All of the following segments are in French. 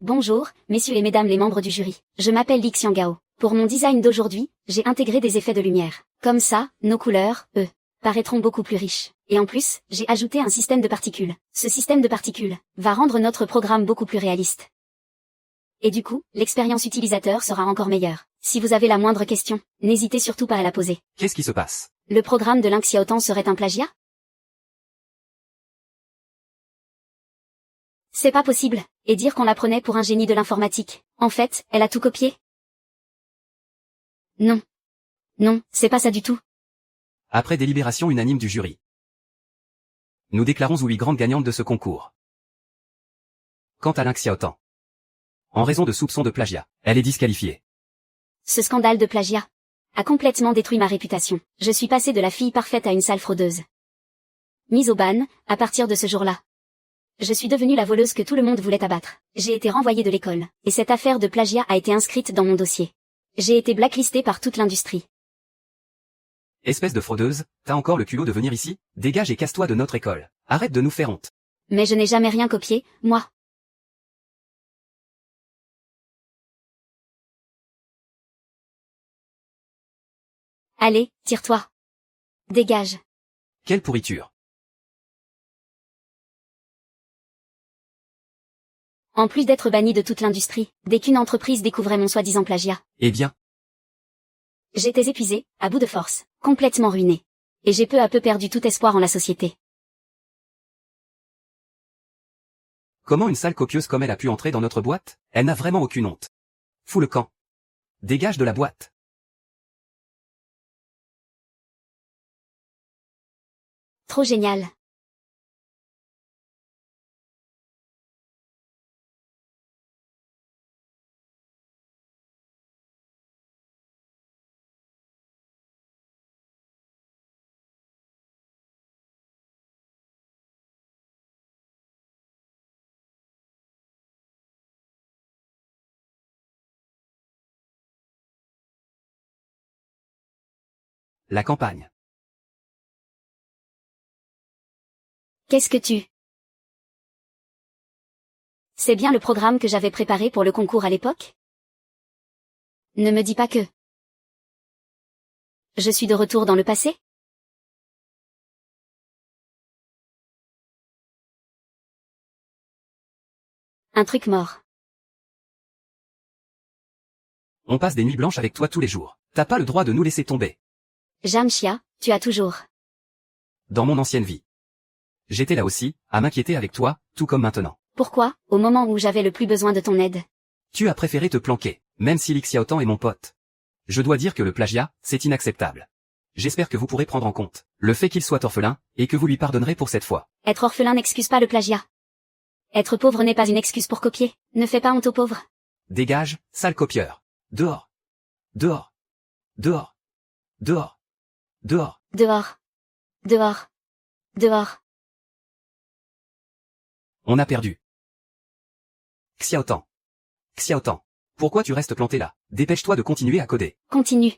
Bonjour, messieurs et mesdames les membres du jury. Je m'appelle Li Xianggao. Pour mon design d'aujourd'hui, j'ai intégré des effets de lumière. Comme ça, nos couleurs, paraîtront beaucoup plus riches. Et en plus, j'ai ajouté un système de particules. Ce système de particules va rendre notre programme beaucoup plus réaliste. Et du coup, l'expérience utilisateur sera encore meilleure. Si vous avez la moindre question, n'hésitez surtout pas à la poser. Qu'est-ce qui se passe? Le programme de Ling Xiaotang serait un plagiat? C'est pas possible. Et dire qu'on la prenait pour un génie de l'informatique. En fait, elle a tout copié? Non. Non, c'est pas ça du tout. Après délibération unanime du jury, nous déclarons Zoui grande gagnante de ce concours. Quant à Ling Xiaotang, en raison de soupçons de plagiat, elle est disqualifiée. Ce scandale de plagiat a complètement détruit ma réputation. Je suis passée de la fille parfaite à une sale fraudeuse. Mise au ban, à partir de ce jour-là. Je suis devenue la voleuse que tout le monde voulait abattre. J'ai été renvoyée de l'école, et cette affaire de plagiat a été inscrite dans mon dossier. J'ai été blacklistée par toute l'industrie. Espèce de fraudeuse, t'as encore le culot de venir ici? Dégage et casse-toi de notre école. Arrête de nous faire honte. Mais je n'ai jamais rien copié, moi. Allez, tire-toi. Dégage. Quelle pourriture. En plus d'être bannie de toute l'industrie, dès qu'une entreprise découvrait mon soi-disant plagiat, Eh bien, j'étais épuisée, à bout de force, complètement ruinée. Et j'ai peu à peu perdu tout espoir en la société. comment une sale copieuse comme elle a pu entrer dans notre boîte? Elle n'a vraiment aucune honte. Fous le camp. Dégage de la boîte. Trop génial. La campagne. Qu'est-ce que tu... C'est bien le programme que j'avais préparé pour le concours à l'époque? Ne me dis pas que... Je suis de retour dans le passé? Un truc mort. On passe des nuits blanches avec toi tous les jours. T'as pas le droit de nous laisser tomber. Jamshia, tu as toujours... Dans mon ancienne vie, j'étais là aussi, à m'inquiéter avec toi, tout comme maintenant. Pourquoi, au moment où j'avais le plus besoin de ton aide? Tu as préféré te planquer, même si Li Xiaotang est mon pote. Je dois dire que le plagiat, c'est inacceptable. J'espère que vous pourrez prendre en compte le fait qu'il soit orphelin, et que vous lui pardonnerez pour cette fois. Être orphelin n'excuse pas le plagiat. Être pauvre n'est pas une excuse pour copier. Ne fais pas honte aux pauvres. Dégage, sale copieur. Dehors. Dehors. Dehors. Dehors. Dehors. Dehors. Dehors. Dehors. On a perdu. Xiaotang. Xiaotang. Pourquoi tu restes planté là? Dépêche-toi de continuer à coder. Continue.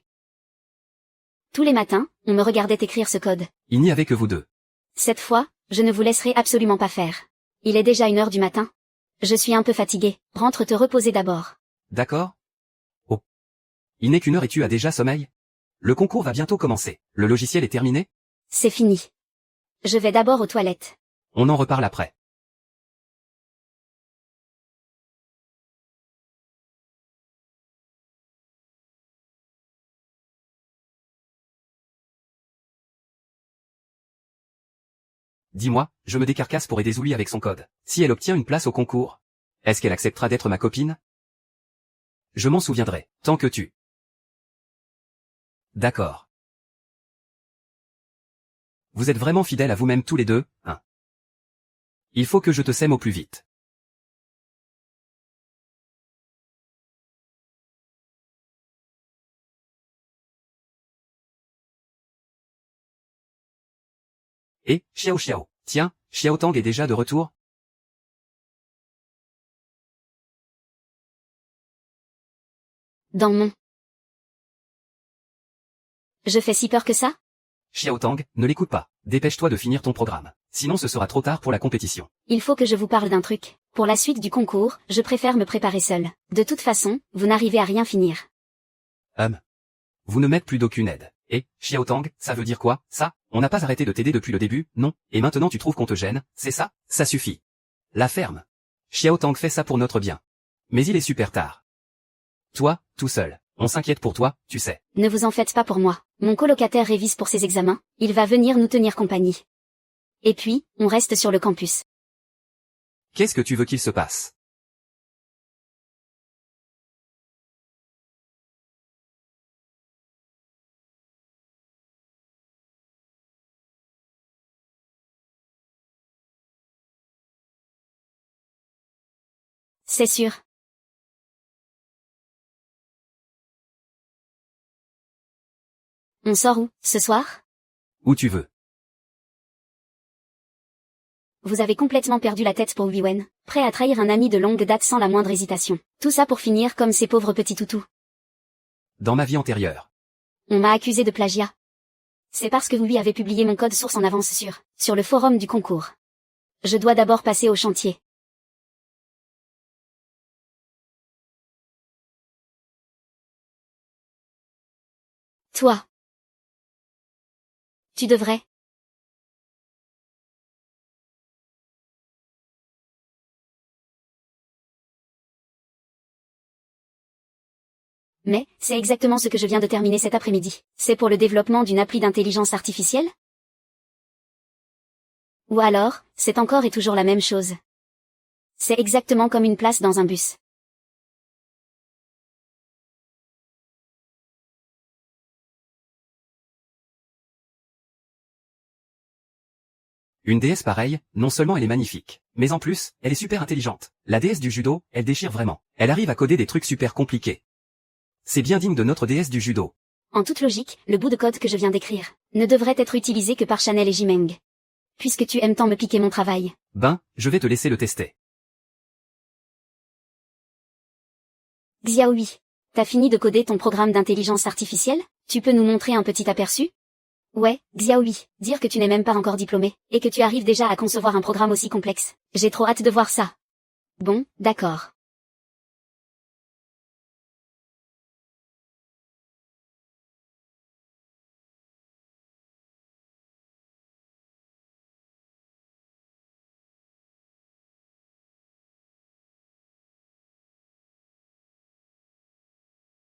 Tous les matins, on me regardait écrire ce code. Il n'y avait que vous deux. Cette fois, je ne vous laisserai absolument pas faire. Il est déjà 1h du matin. Je suis un peu fatiguée. Rentre te reposer d'abord. D'accord? Oh. Il n'est qu'1h et tu as déjà sommeil? Le concours va bientôt commencer. Le logiciel est terminé? C'est fini. Je vais d'abord aux toilettes. On en reparle après. Dis-moi, je me décarcasse pour aider Zoui avec son code. Si elle obtient une place au concours, est-ce qu'elle acceptera d'être ma copine? Je m'en souviendrai, tant que tu. D'accord. Vous êtes vraiment fidèles à vous-même tous les deux, hein? Il faut que je te sème au plus vite. Et, Xiao Xiao, tiens, Xiaotang est déjà de retour? Dans mon... Je fais si peur que ça? Xiaotang, ne l'écoute pas. Dépêche-toi de finir ton programme. Sinon ce sera trop tard pour la compétition. Il faut que je vous parle d'un truc. Pour la suite du concours, je préfère me préparer seule. De toute façon, vous n'arrivez à rien finir. Vous ne m'êtes plus d'aucune aide. Et, Xiaotang, ça veut dire quoi, ça? On n'a pas arrêté de t'aider depuis le début, non? Et maintenant tu trouves qu'on te gêne, c'est ça? Ça suffit. La ferme. Xiaotang fait ça pour notre bien. Mais il est super tard. Toi, tout seul, on s'inquiète pour toi, tu sais. Ne vous en faites pas pour moi. Mon colocataire révise pour ses examens, il va venir nous tenir compagnie. Et puis, on reste sur le campus. Qu'est-ce que tu veux qu'il se passe? C'est sûr. On sort où, ce soir? Où tu veux. Vous avez complètement perdu la tête pour Wiwen, prêt à trahir un ami de longue date sans la moindre hésitation. Tout ça pour finir comme ces pauvres petits toutous. Dans ma vie antérieure. On m'a accusé de plagiat. C'est parce que vous lui avez publié mon code source en avance sur le forum du concours. Je dois d'abord passer au chantier. Toi. Tu devrais. Mais, c'est exactement ce que je viens de terminer cet après-midi. C'est pour le développement d'une appli d'intelligence artificielle? Ou alors, c'est encore et toujours la même chose. C'est exactement comme une place dans un bus. Une déesse pareille, non seulement elle est magnifique, mais en plus, elle est super intelligente. La déesse du judo, elle déchire vraiment. Elle arrive à coder des trucs super compliqués. C'est bien digne de notre déesse du judo. En toute logique, le bout de code que je viens d'écrire ne devrait être utilisé que par Chanel et Jimeng. Puisque tu aimes tant me piquer mon travail. Ben, je vais te laisser le tester. Xiaohui, t'as fini de coder ton programme d'intelligence artificielle? Tu peux nous montrer un petit aperçu? Ouais, Xiaohui, dire que tu n'es même pas encore diplômé, et que tu arrives déjà à concevoir un programme aussi complexe. J'ai trop hâte de voir ça. Bon, d'accord.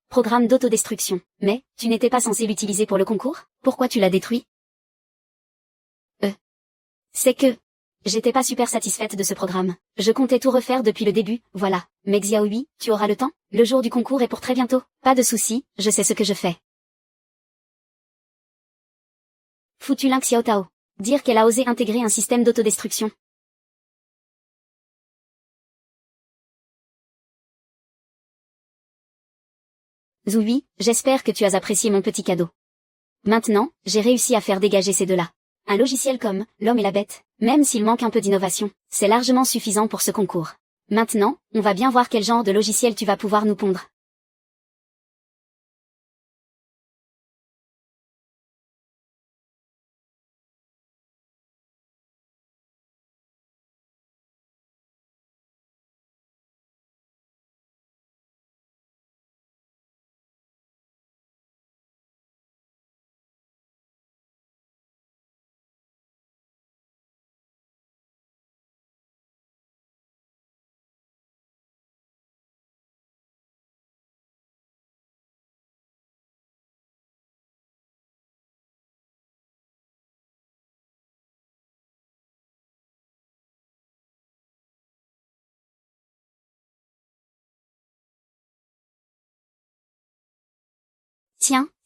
Programme d'autodestruction. Mais, tu n'étais pas censé l'utiliser pour le concours? Pourquoi tu l'as détruit? C'est que... J'étais pas super satisfaite de ce programme. Je comptais tout refaire depuis le début, voilà. Mais Xiaohui, tu auras le temps? Le jour du concours est pour très bientôt. Pas de souci, je sais ce que je fais. Foutu Lin Xiaotao. Dire qu'elle a osé intégrer un système d'autodestruction. Zouvi, j'espère que tu as apprécié mon petit cadeau. Maintenant, j'ai réussi à faire dégager ces deux-là. Un logiciel comme L'Homme et la Bête, même s'il manque un peu d'innovation, c'est largement suffisant pour ce concours. Maintenant, on va bien voir quel genre de logiciel tu vas pouvoir nous pondre.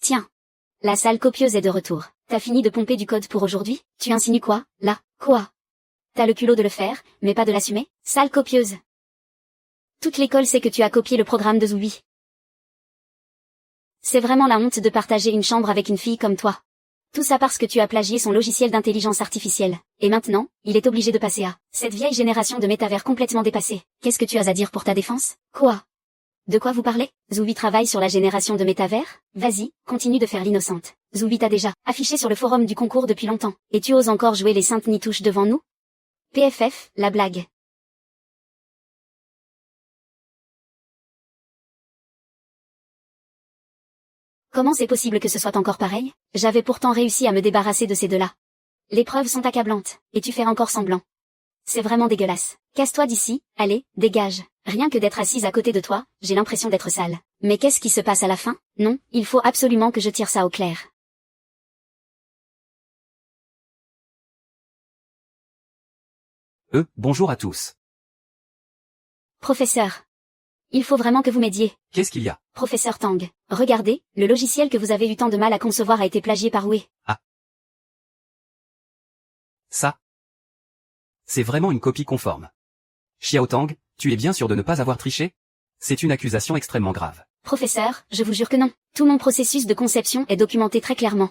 Tiens. La salle copieuse est de retour. T'as fini de pomper du code pour aujourd'hui? Tu insinues quoi, là? Quoi? T'as le culot de le faire, mais pas de l'assumer? Salle copieuse. Toute l'école sait que tu as copié le programme de Zoubi. C'est vraiment la honte de partager une chambre avec une fille comme toi. Tout ça parce que tu as plagié son logiciel d'intelligence artificielle. Et maintenant, il est obligé de passer à cette vieille génération de métavers complètement dépassée. Qu'est-ce que tu as à dire pour ta défense? Quoi? De quoi vous parlez? Zoubi travaille sur la génération de métavers? Vas-y, continue de faire l'innocente. Zoubi t'a déjà affiché sur le forum du concours depuis longtemps. Et tu oses encore jouer les saintes nitouches devant nous? PFF, la blague. Comment c'est possible que ce soit encore pareil? J'avais pourtant réussi à me débarrasser de ces deux-là. Les preuves sont accablantes, et tu fais encore semblant. C'est vraiment dégueulasse. Casse-toi d'ici, allez, dégage. Rien que d'être assise à côté de toi, j'ai l'impression d'être sale. Mais qu'est-ce qui se passe à la fin? Non, il faut absolument que je tire ça au clair. Bonjour à tous. Professeur. Il faut vraiment que vous m'aidiez. Qu'est-ce qu'il y a? Professeur Tang, regardez, le logiciel que vous avez eu tant de mal à concevoir a été plagié par Wei. Ça? C'est vraiment une copie conforme. Xiao Tang, tu es bien sûr de ne pas avoir triché? C'est une accusation extrêmement grave. Professeur, je vous jure que non. Tout mon processus de conception est documenté très clairement.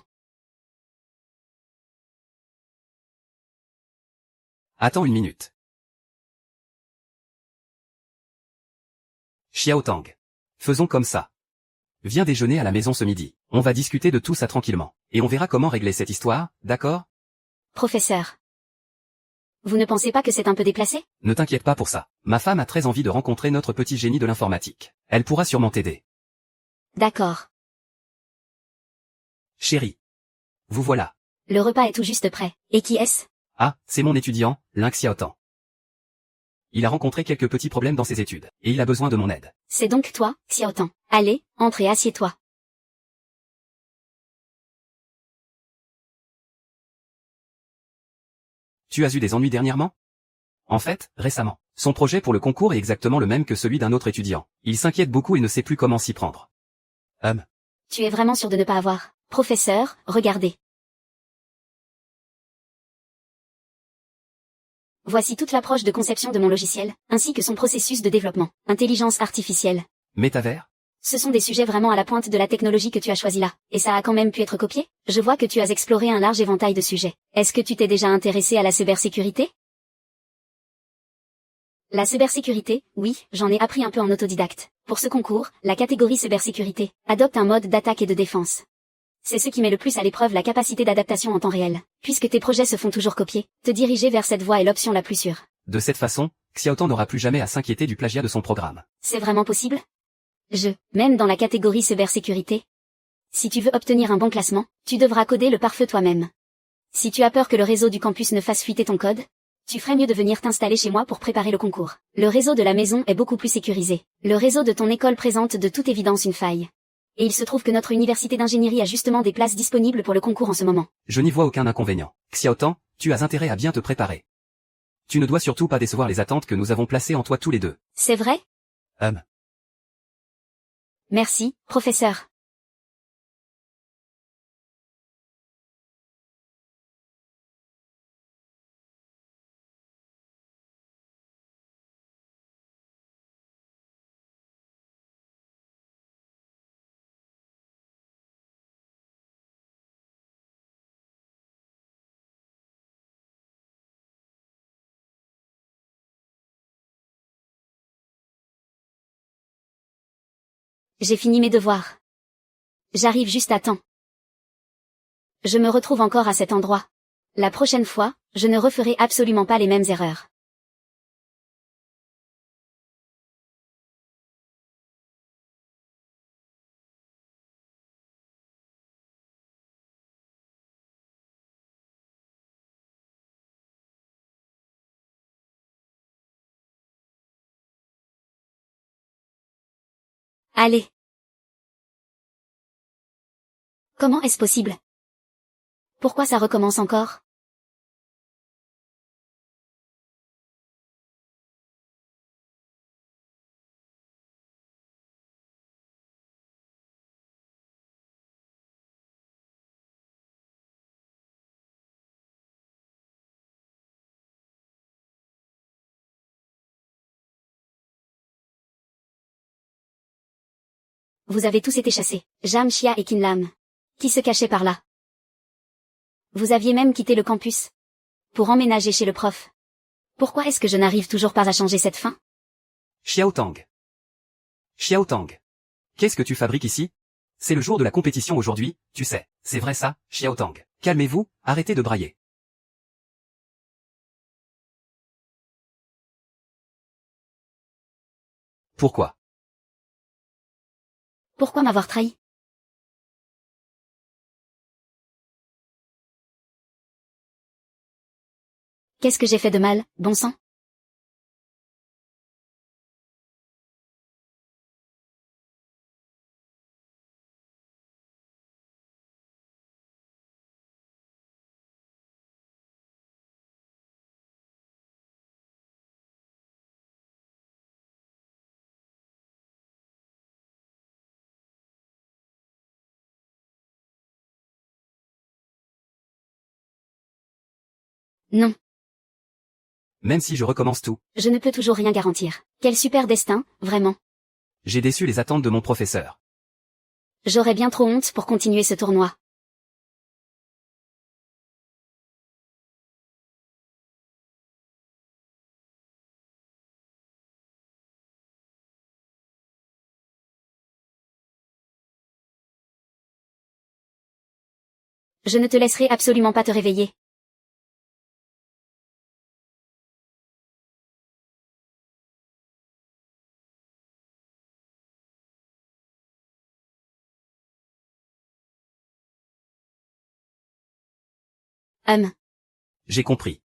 Attends une minute. Xiao Tang. Faisons comme ça. Viens déjeuner à la maison ce midi. On va discuter de tout ça tranquillement. Et on verra comment régler cette histoire, d'accord? Professeur. Vous ne pensez pas que c'est un peu déplacé? Ne t'inquiète pas pour ça. Ma femme a très envie de rencontrer notre petit génie de l'informatique. Elle pourra sûrement t'aider. D'accord. Chérie. Vous voilà. Le repas est tout juste prêt. Et qui est-ce? Ah, c'est mon étudiant, Ling Xiaotang. Il a rencontré quelques petits problèmes dans ses études, et il a besoin de mon aide. C'est donc toi, Xiaotang. Allez, entre et assieds-toi. Tu as eu des ennuis dernièrement? En fait, récemment. Son projet pour le concours est exactement le même que celui d'un autre étudiant. Il s'inquiète beaucoup et ne sait plus comment s'y prendre. Tu es vraiment sûr de ne pas avoir. Professeur, regardez. Voici toute l'approche de conception de mon logiciel, ainsi que son processus de développement. Intelligence artificielle. Métavers? Ce sont des sujets vraiment à la pointe de la technologie que tu as choisi là. Et ça a quand même pu être copié? Je vois que tu as exploré un large éventail de sujets. Est-ce que tu t'es déjà intéressé à la cybersécurité? La cybersécurité, oui, j'en ai appris un peu en autodidacte. Pour ce concours, la catégorie cybersécurité adopte un mode d'attaque et de défense. C'est ce qui met le plus à l'épreuve la capacité d'adaptation en temps réel. Puisque tes projets se font toujours copier, te diriger vers cette voie est l'option la plus sûre. De cette façon, Xiaotang n'aura plus jamais à s'inquiéter du plagiat de son programme. C'est vraiment possible? Même dans la catégorie cybersécurité. Si tu veux obtenir un bon classement, tu devras coder le pare-feu toi-même. Si tu as peur que le réseau du campus ne fasse fuiter ton code, tu ferais mieux de venir t'installer chez moi pour préparer le concours. Le réseau de la maison est beaucoup plus sécurisé. Le réseau de ton école présente de toute évidence une faille. Et il se trouve que notre université d'ingénierie a justement des places disponibles pour le concours en ce moment. Je n'y vois aucun inconvénient. Xiaotang, tu as intérêt à bien te préparer. Tu ne dois surtout pas décevoir les attentes que nous avons placées en toi tous les deux. C'est vrai? Merci, professeur. J'ai fini mes devoirs. J'arrive juste à temps. Je me retrouve encore à cet endroit. La prochaine fois, je ne referai absolument pas les mêmes erreurs. Allez. Comment est-ce possible? Pourquoi ça recommence encore? Vous avez tous été chassés, Jam Chia et Kinlam. Qui se cachait par là? Vous aviez même quitté le campus. Pour emménager chez le prof. Pourquoi est-ce que je n'arrive toujours pas à changer cette fin? Xiaotang. Xiaotang. Qu'est-ce que tu fabriques ici? C'est le jour de la compétition aujourd'hui, tu sais. C'est vrai ça, Xiaotang. Calmez-vous, arrêtez de brailler. Pourquoi? Pourquoi m'avoir trahi? Qu'est-ce que j'ai fait de mal, bon sang? Non, Même si je recommence tout, je ne peux toujours rien garantir. Quel super destin, vraiment. j'ai déçu les attentes de mon professeur. J'aurais bien trop honte pour continuer ce tournoi. Je ne te laisserai absolument pas te réveiller. J'ai compris.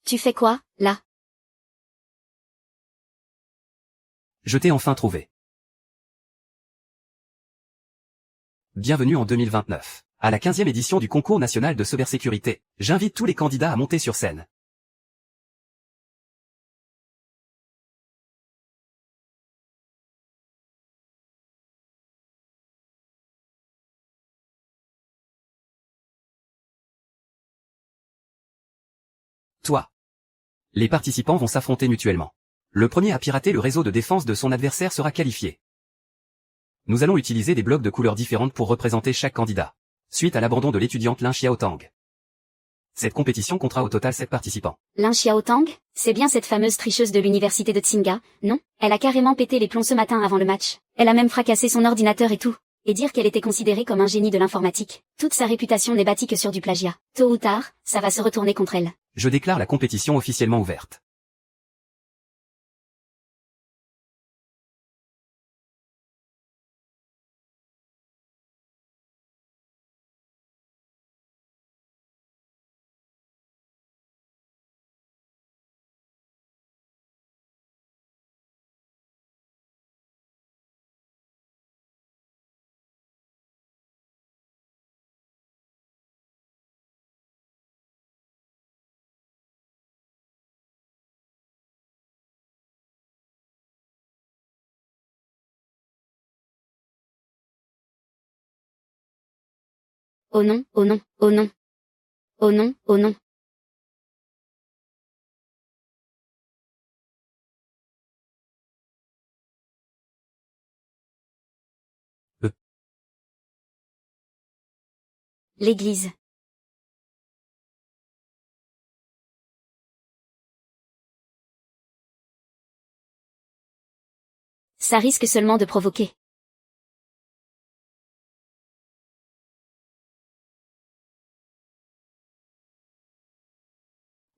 Tu fais quoi, là? Je t'ai enfin trouvé. Bienvenue en 2029. À la 15e édition du concours national de cybersécurité, j'invite tous les candidats à monter sur scène. Toi. Les participants vont s'affronter mutuellement. Le premier à pirater le réseau de défense de son adversaire sera qualifié. Nous allons utiliser des blocs de couleurs différentes pour représenter chaque candidat. Suite à l'abandon de l'étudiante Lin Xiaotang. Cette compétition comptera au total 7 participants. Lin Xiaotang, c'est bien cette fameuse tricheuse de l'université de Tsinga, non? Elle a carrément pété les plombs ce matin avant le match. Elle a même fracassé son ordinateur et tout. Et dire qu'elle était considérée comme un génie de l'informatique. Toute sa réputation n'est bâtie que sur du plagiat. Tôt ou tard, ça va se retourner contre elle. Je déclare la compétition officiellement ouverte. Oh non, oh non, oh non. Oh non, oh non. L'église. Ça risque seulement de provoquer.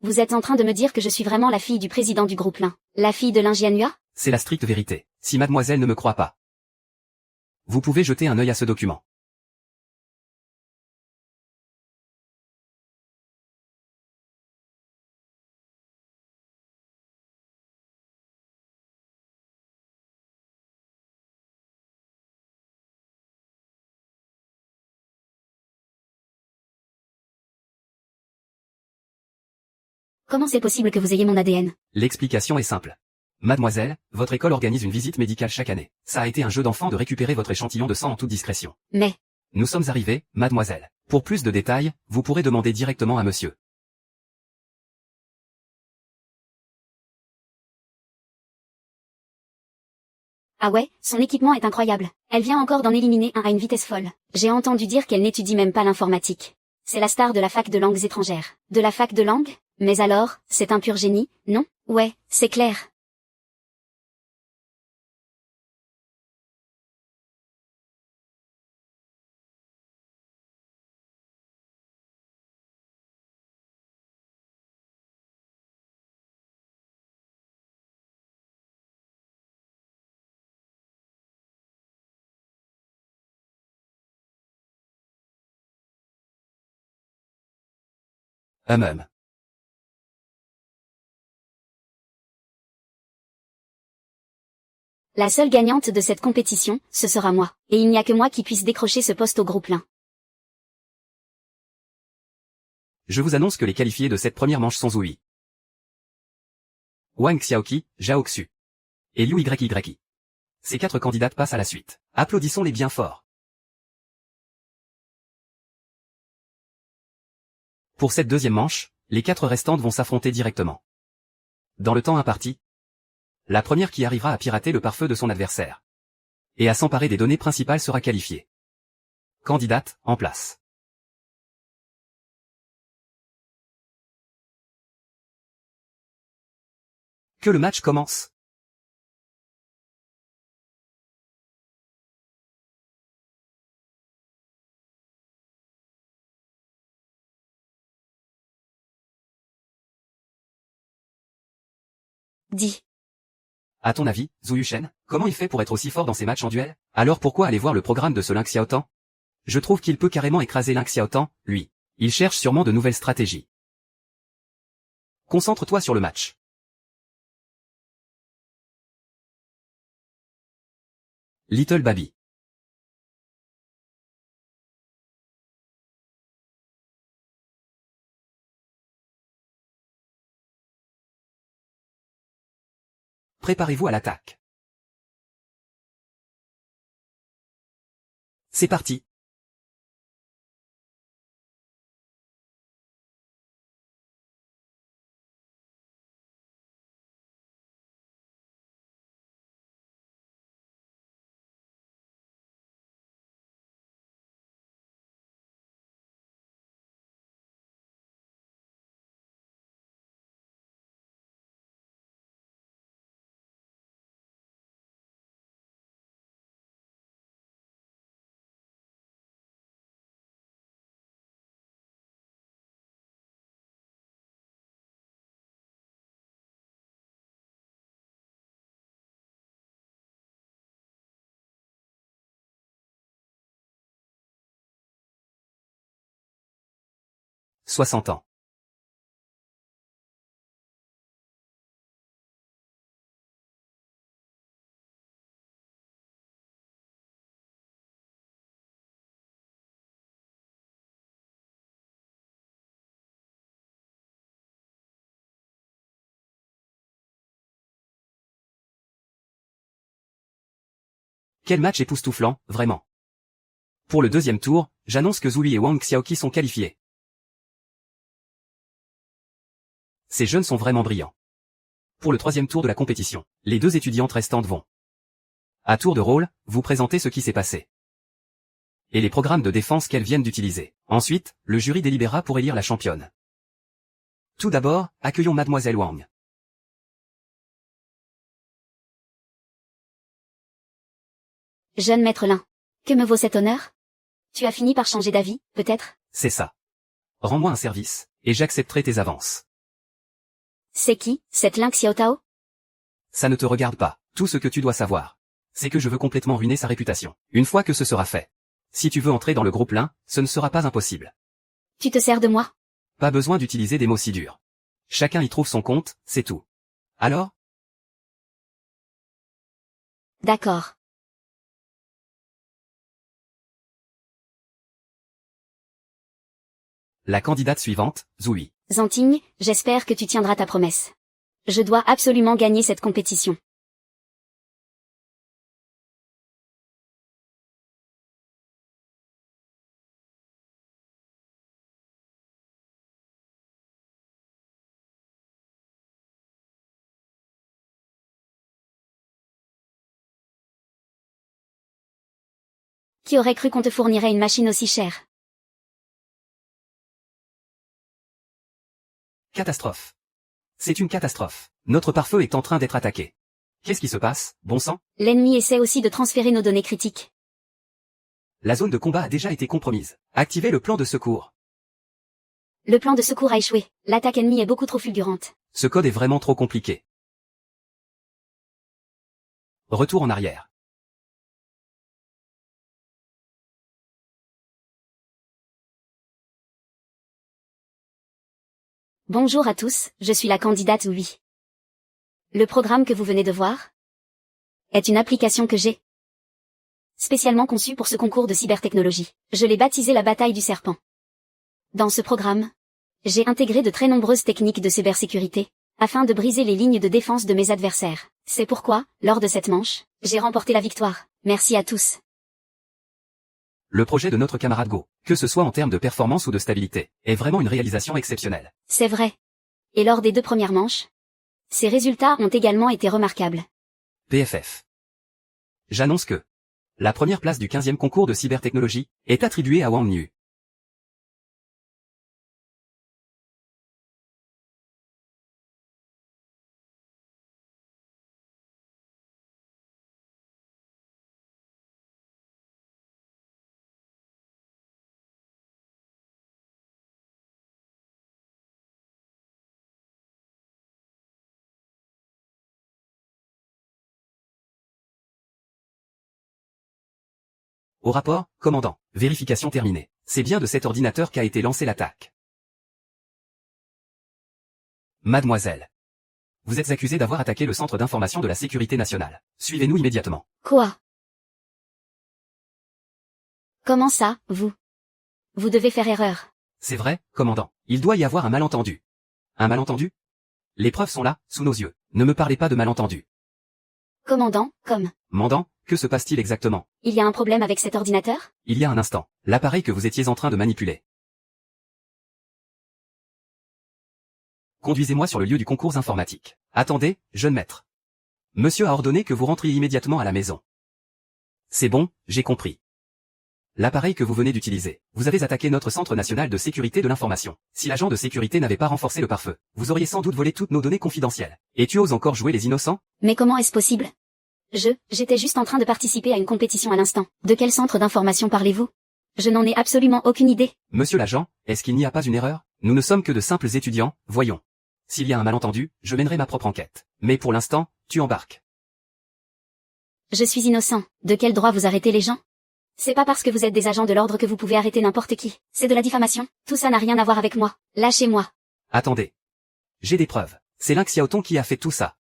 Vous êtes en train de me dire que je suis vraiment la fille du président du groupe Lin. La fille de Lin Jianhua? C'est la stricte vérité. Si mademoiselle ne me croit pas, vous pouvez jeter un œil à ce document. Comment c'est possible que vous ayez mon ADN? L'explication est simple. Mademoiselle, votre école organise une visite médicale chaque année. Ça a été un jeu d'enfant de récupérer votre échantillon de sang en toute discrétion. Mais, Nous sommes arrivés, mademoiselle. Pour plus de détails, vous pourrez demander directement à monsieur. ah ouais, son équipement est incroyable. Elle vient encore d'en éliminer un à une vitesse folle. J'ai entendu dire qu'elle n'étudie même pas l'informatique. C'est la star de la fac de langues étrangères. De la fac de langues? Mais alors, c'est un pur génie, non? Ouais, c'est clair. Hum. La seule gagnante de cette compétition, ce sera moi, et il n'y a que moi qui puisse décrocher ce poste au groupe 1. Je vous annonce que les qualifiés de cette première manche sont Zouyi, Wang Xiaoqi, Zhao Xu et Liu Yyi. Ces 4 candidates passent à la suite. Applaudissons-les bien fort. Pour cette deuxième manche, les 4 restantes vont s'affronter directement. Dans le temps imparti, la première qui arrivera à pirater le pare-feu de son adversaire et à s'emparer des données principales sera qualifiée. Candidate, en place. Que le match commence. Dis. À ton avis, Zhu Yuchen, comment il fait pour être aussi fort dans ses matchs en duel? Alors pourquoi aller voir le programme de ce Ling Xiaotan? Je trouve qu'il peut carrément écraser Ling Xiaotan, lui. Il cherche sûrement de nouvelles stratégies. Concentre-toi sur le match. Little Baby. Préparez-vous à l'attaque. C'est parti. « 60 ans. Quel match époustouflant, vraiment. Pour le deuxième tour, j'annonce que Zouyi et Wang Xiaoqi sont qualifiés. Ces jeunes sont vraiment brillants. Pour le troisième tour de la compétition, les 2 étudiantes restantes vont, à tour de rôle, vous présenter ce qui s'est passé et les programmes de défense qu'elles viennent d'utiliser. Ensuite, le jury délibérera pour élire la championne. Tout d'abord, accueillons Mademoiselle Wang. Jeune maître Lin. Que me vaut cet honneur? Tu as fini par changer d'avis, peut-être? C'est ça. Rends-moi un service, et j'accepterai tes avances. C'est qui, cette Ling Xiaotao? Ça ne te regarde pas. Tout ce que tu dois savoir, c'est que je veux complètement ruiner sa réputation. Une fois que ce sera fait. Si tu veux entrer dans le groupe Lin, ce ne sera pas impossible. Tu te sers de moi? Pas besoin d'utiliser des mots si durs. Chacun y trouve son compte, c'est tout. Alors? D'accord. La candidate suivante, Zouyi. Zanting, j'espère que tu tiendras ta promesse. Je dois absolument gagner cette compétition. Qui aurait cru qu'on te fournirait une machine aussi chère? Catastrophe. C'est une catastrophe. Notre pare-feu est en train d'être attaqué. Qu'est-ce qui se passe, bon sang? L'ennemi essaie aussi de transférer nos données critiques. La zone de combat a déjà été compromise. Activez le plan de secours. Le plan de secours a échoué. L'attaque ennemie est beaucoup trop fulgurante. Ce code est vraiment trop compliqué. Retour en arrière. Bonjour à tous, je suis la candidate oui. Le programme que vous venez de voir est une application que j'ai spécialement conçue pour ce concours de cybertechnologie. Je l'ai baptisé la bataille du serpent. Dans ce programme, j'ai intégré de très nombreuses techniques de cybersécurité, afin de briser les lignes de défense de mes adversaires. C'est pourquoi, lors de cette manche, j'ai remporté la victoire. Merci à tous. Le projet de notre camarade Go, que ce soit en termes de performance ou de stabilité, est vraiment une réalisation exceptionnelle. C'est vrai. Et lors des 2 premières manches, ces résultats ont également été remarquables. PFF. J'annonce que la première place du 15e concours de cybertechnologie est attribuée à Wang Niu. Au rapport, commandant, vérification terminée. C'est bien de cet ordinateur qu'a été lancée l'attaque. Mademoiselle. Vous êtes accusée d'avoir attaqué le centre d'information de la sécurité nationale. Suivez-nous immédiatement. Quoi? Comment ça, vous? Vous devez faire erreur. C'est vrai, commandant. Il doit y avoir un malentendu. Un malentendu? Les preuves sont là, sous nos yeux. Ne me parlez pas de malentendu. Commandant, Mandant, que se passe-t-il exactement? il y a un problème avec cet ordinateur? Il y a un instant, l'appareil que vous étiez en train de manipuler. Conduisez-moi sur le lieu du concours informatique. Attendez, jeune maître. Monsieur a ordonné que vous rentriez immédiatement à la maison. C'est bon, j'ai compris. L'appareil que vous venez d'utiliser, vous avez attaqué notre centre national de sécurité de l'information. Si l'agent de sécurité n'avait pas renforcé le pare-feu, vous auriez sans doute volé toutes nos données confidentielles. Et tu oses encore jouer les innocents? Mais comment est-ce possible? J'étais juste en train de participer à une compétition à l'instant. De quel centre d'information parlez-vous? Je n'en ai absolument aucune idée. Monsieur l'agent, est-ce qu'il n'y a pas une erreur? Nous ne sommes que de simples étudiants, voyons. S'il y a un malentendu, je mènerai ma propre enquête. Mais pour l'instant, tu embarques. Je suis innocent. De quel droit vous arrêtez les gens? C'est pas parce que vous êtes des agents de l'ordre que vous pouvez arrêter n'importe qui. C'est de la diffamation. Tout ça n'a rien à voir avec moi. Lâchez-moi. Attendez. J'ai des preuves. C'est Lin Xiaotong qui a fait tout ça.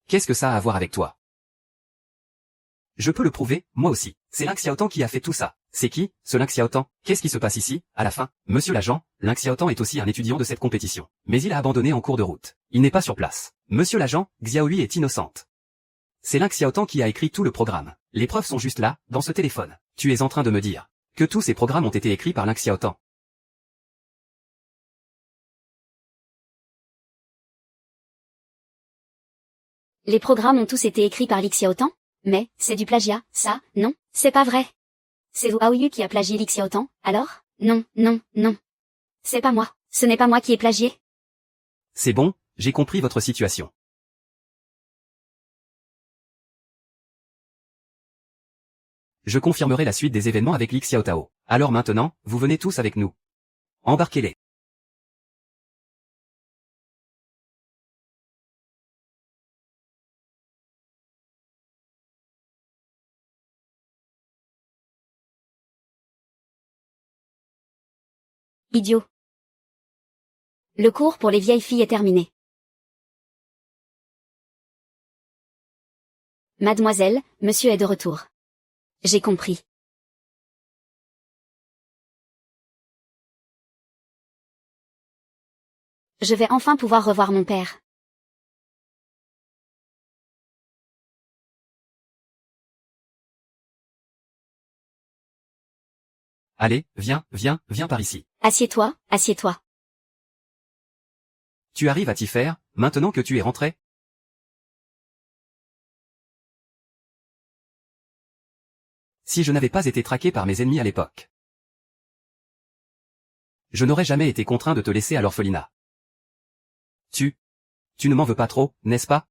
Qu'est-ce que ça a à voir avec toi? Je peux le prouver, moi aussi. C'est Lin Xiaotong qui a fait tout ça. C'est qui, ce Lin Xiaotong? Qu'est-ce qui se passe ici, à la fin? Monsieur l'agent, Lin Xiaotong est aussi un étudiant de cette compétition. Mais il a abandonné en cours de route. Il n'est pas sur place. Monsieur l'agent, Xiaohui est innocente. C'est Lin Xiaotong qui a écrit tout le programme. Les preuves sont juste là, dans ce téléphone. Tu es en train de me dire que tous ces programmes ont été écrits par Lin Xiaotong. Les programmes ont tous été écrits par Li Xiaotong? Mais, c'est du plagiat, ça, non? C'est pas vrai. C'est Wang qui a plagié Li Xiaotong, alors? Non, non, non. C'est pas moi. Ce n'est pas moi qui ai plagié. C'est bon, j'ai compris votre situation. Je confirmerai la suite des événements avec Li Xiaotao. Alors maintenant, vous venez tous avec nous. Embarquez-les. Idiot. Le cours pour les vieilles filles est terminé. Mademoiselle, monsieur est de retour. J'ai compris. Je vais enfin pouvoir revoir mon père. Allez, viens, viens, viens par ici. Assieds-toi, assieds-toi. Tu arrives à t'y faire, maintenant que tu es rentré? Si je n'avais pas été traqué par mes ennemis à l'époque, je n'aurais jamais été contraint de te laisser à l'orphelinat. Tu ne m'en veux pas trop, n'est-ce pas?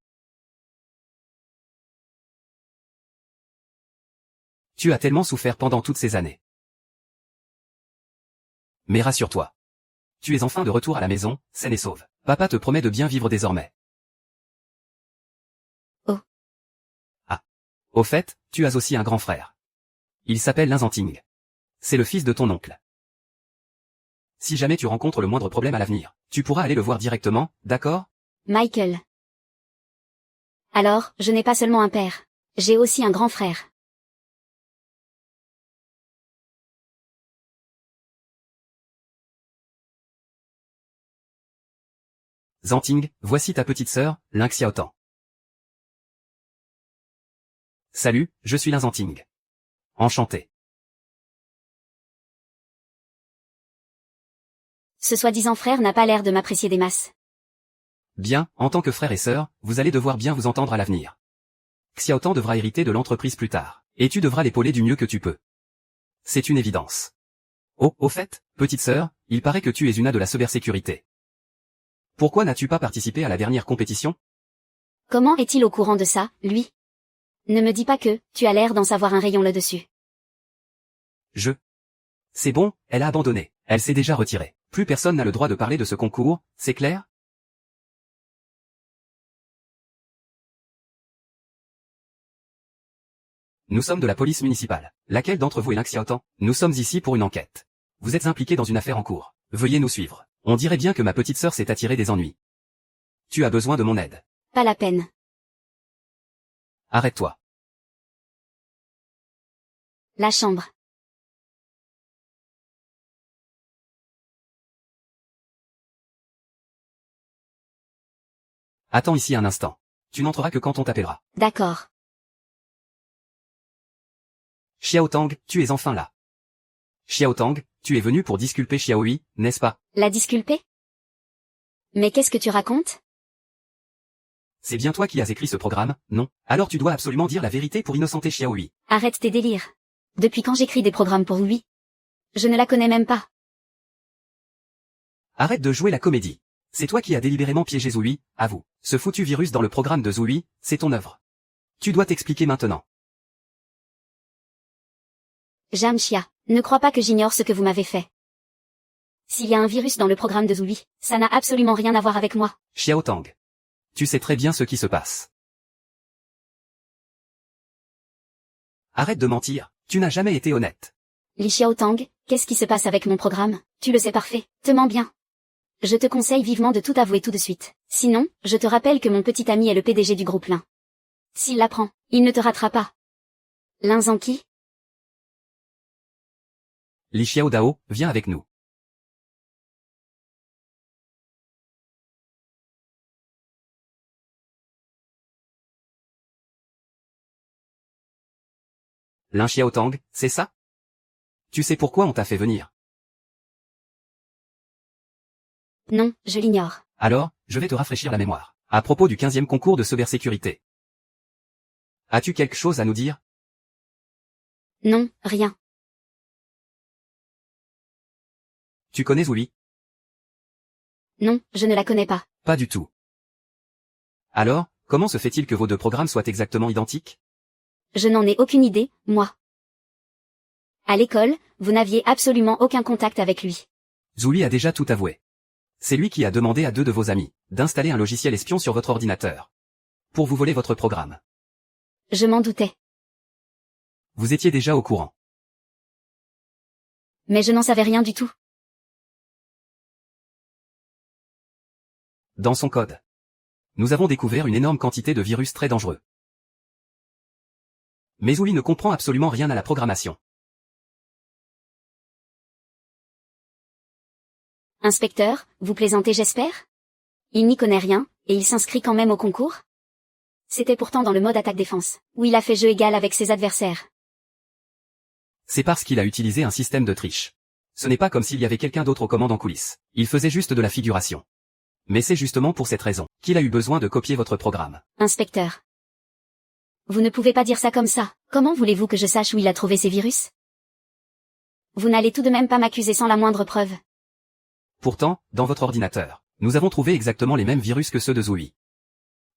Tu as tellement souffert pendant toutes ces années. Mais rassure-toi. Tu es enfin de retour à la maison, saine et sauve. Papa te promet de bien vivre désormais. Oh. Ah. Au fait, tu as aussi un grand frère. Il s'appelle Lin Zanting. C'est le fils de ton oncle. Si jamais tu rencontres le moindre problème à l'avenir, tu pourras aller le voir directement, d'accord? Michael. Alors, je n'ai pas seulement un père. J'ai aussi un grand frère. Zanting, voici ta petite sœur, Ling Xiaotang. Salut, je suis Lin Zanting. Enchanté. Ce soi-disant frère n'a pas l'air de m'apprécier des masses. Bien, en tant que frère et sœur, vous allez devoir bien vous entendre à l'avenir. Xiaotang devra hériter de l'entreprise plus tard, et tu devras l'épauler du mieux que tu peux. C'est une évidence. Oh, au fait, petite sœur, il paraît que tu es une de la cybersécurité. Pourquoi n'as-tu pas participé à la dernière compétition? Comment est-il au courant de ça, lui? Ne me dis pas que, tu as l'air d'en savoir un rayon là-dessus. C'est bon, elle a abandonné, elle s'est déjà retirée. Plus personne n'a le droit de parler de ce concours, c'est clair? Nous sommes de la police municipale. Laquelle d'entre vous est Ling Xiaotang? Nous sommes ici pour une enquête. Vous êtes impliqué dans une affaire en cours. Veuillez nous suivre. On dirait bien que ma petite sœur s'est attirée des ennuis. Tu as besoin de mon aide. Pas la peine. Arrête-toi. La chambre. Attends ici un instant. Tu n'entreras que quand on t'appellera. D'accord. Xiaotang, tu es enfin là. Xiaotang, tu es venu pour disculper Xiaohui, n'est-ce pas? La disculper? Mais qu'est-ce que tu racontes? C'est bien toi qui as écrit ce programme, non? Alors tu dois absolument dire la vérité pour innocenter Xiaohui. Arrête tes délires. Depuis quand j'écris des programmes pour lui? Je ne la connais même pas. Arrête de jouer la comédie. C'est toi qui as délibérément piégé Zouyi, avoue. Ce foutu virus dans le programme de Zouyi, c'est ton œuvre. Tu dois t'expliquer maintenant. Jamshia, ne crois pas que j'ignore ce que vous m'avez fait. S'il y a un virus dans le programme de Zouyi, ça n'a absolument rien à voir avec moi. Xiaotang. Tu sais très bien ce qui se passe. Arrête de mentir, tu n'as jamais été honnête. Li Xiaotang, qu'est-ce qui se passe avec mon programme? Tu le sais parfait, te mens bien. Je te conseille vivement de tout avouer tout de suite. Sinon, je te rappelle que mon petit ami est le PDG du groupe Lin. S'il l'apprend, il ne te ratera pas. Lin Zanqi? Li Xiaodao, viens avec nous. Lin Xiaotang, c'est ça? Tu sais pourquoi on t'a fait venir? Non, je l'ignore. Alors, je vais te rafraîchir la mémoire. À propos du 15e concours de cybersécurité. As-tu quelque chose à nous dire? Non, rien. Tu connais Zouyi? Non, je ne la connais pas. Pas du tout. Alors, comment se fait-il que vos deux programmes soient exactement identiques? Je n'en ai aucune idée, moi. À l'école, vous n'aviez absolument aucun contact avec lui. Zouyi a déjà tout avoué. C'est lui qui a demandé à deux de vos amis d'installer un logiciel espion sur votre ordinateur. Pour vous voler votre programme. Je m'en doutais. Vous étiez déjà au courant. Mais je n'en savais rien du tout. Dans son code. Nous avons découvert une énorme quantité de virus très dangereux. Mais Zouyi ne comprend absolument rien à la programmation. Inspecteur, vous plaisantez j'espère? Il n'y connaît rien, et il s'inscrit quand même au concours? C'était pourtant dans le mode attaque-défense, où il a fait jeu égal avec ses adversaires. C'est parce qu'il a utilisé un système de triche. Ce n'est pas comme s'il y avait quelqu'un d'autre aux commandes en coulisses. Il faisait juste de la figuration. Mais c'est justement pour cette raison qu'il a eu besoin de copier votre programme. Inspecteur. Vous ne pouvez pas dire ça comme ça. Comment voulez-vous que je sache où il a trouvé ces virus? Vous n'allez tout de même pas m'accuser sans la moindre preuve. Pourtant, dans votre ordinateur, nous avons trouvé exactement les mêmes virus que ceux de Zouyi.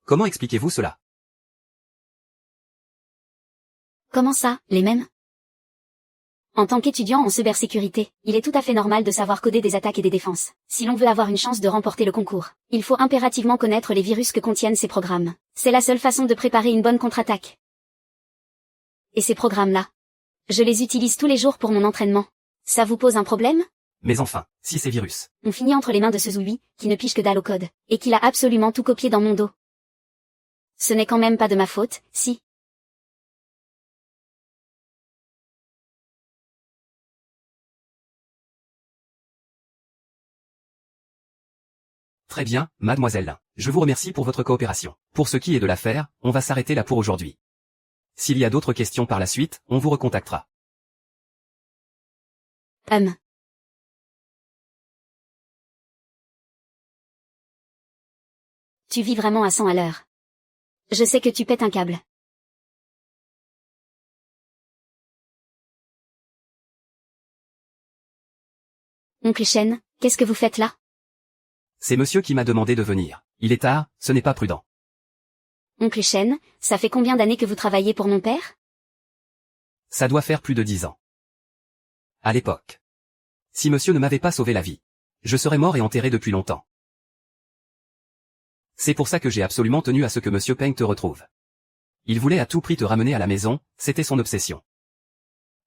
Comment expliquez-vous cela? Comment ça, les mêmes? En tant qu'étudiant en cybersécurité, il est tout à fait normal de savoir coder des attaques et des défenses. Si l'on veut avoir une chance de remporter le concours, il faut impérativement connaître les virus que contiennent ces programmes. C'est la seule façon de préparer une bonne contre-attaque. Et ces programmes-là, je les utilise tous les jours pour mon entraînement. Ça vous pose un problème? Mais enfin, si ces virus. On finit entre les mains de ce Zoubi, qui ne pige que dalle au code, et qu'il a absolument tout copié dans mon dos. Ce n'est quand même pas de ma faute, si. Très bien, mademoiselle. Je vous remercie pour votre coopération. Pour ce qui est de l'affaire, on va s'arrêter là pour aujourd'hui. S'il y a d'autres questions par la suite, on vous recontactera. Tu vis vraiment à 100 à l'heure. Je sais que tu pètes un câble. Oncle Shen, qu'est-ce que vous faites là? C'est monsieur qui m'a demandé de venir. Il est tard, ce n'est pas prudent. Oncle Shen, ça fait combien d'années que vous travaillez pour mon père? Ça doit faire plus de 10 ans. À l'époque. Si monsieur ne m'avait pas sauvé la vie, je serais mort et enterré depuis longtemps. C'est pour ça que j'ai absolument tenu à ce que monsieur Peng te retrouve. Il voulait à tout prix te ramener à la maison, c'était son obsession.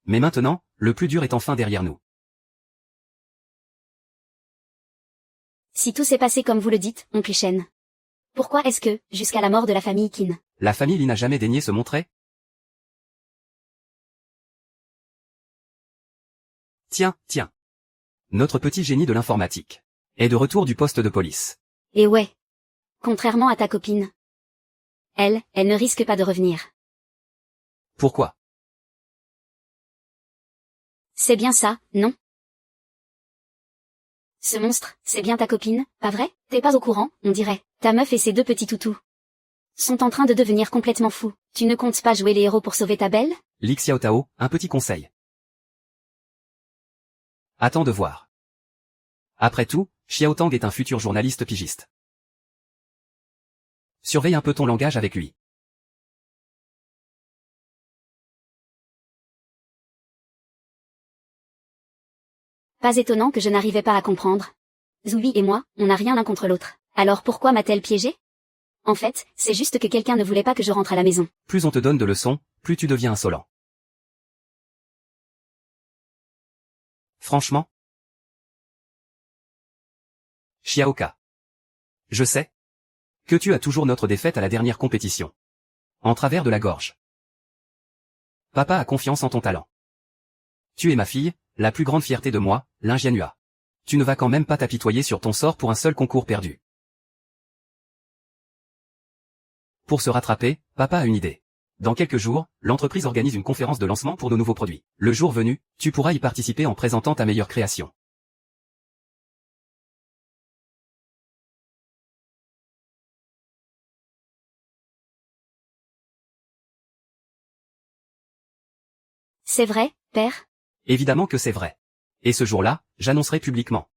Mais maintenant, le plus dur est enfin derrière nous. Si tout s'est passé comme vous le dites, oncle Shen. Pourquoi est-ce que, jusqu'à la mort de la famille Qin, La famille Li n'a jamais daigné se montrer? Tiens. Notre petit génie de l'informatique est de retour du poste de police. Et ouais. Contrairement à ta copine. Elle ne risque pas de revenir. Pourquoi? C'est bien ça, non? Ce monstre, c'est bien ta copine, pas vrai? T'es pas au courant, on dirait. Ta meuf et ses deux petits toutous sont en train de devenir complètement fous. Tu ne comptes pas jouer les héros pour sauver ta belle? Li Xiaotao, un petit conseil. Attends de voir. Après tout, Xiaotang est un futur journaliste pigiste. Surveille un peu ton langage avec lui. Pas étonnant que je n'arrivais pas à comprendre. Zoubi et moi, on n'a rien l'un contre l'autre. Alors pourquoi m'a-t-elle piégé? En fait, c'est juste que quelqu'un ne voulait pas que je rentre à la maison. Plus on te donne de leçons, plus tu deviens insolent. Franchement? Xiaoka. Je sais que tu as toujours notre défaite à la dernière compétition. En travers de la gorge. Papa a confiance en ton talent. Tu es ma fille, la plus grande fierté de moi, l'ingénua. Tu ne vas quand même pas t'apitoyer sur ton sort pour un seul concours perdu. Pour se rattraper, papa a une idée. Dans quelques jours, l'entreprise organise une conférence de lancement pour nos nouveaux produits. Le jour venu, tu pourras y participer en présentant ta meilleure création. C'est vrai, père? Évidemment que c'est vrai. Et ce jour-là, j'annoncerai publiquement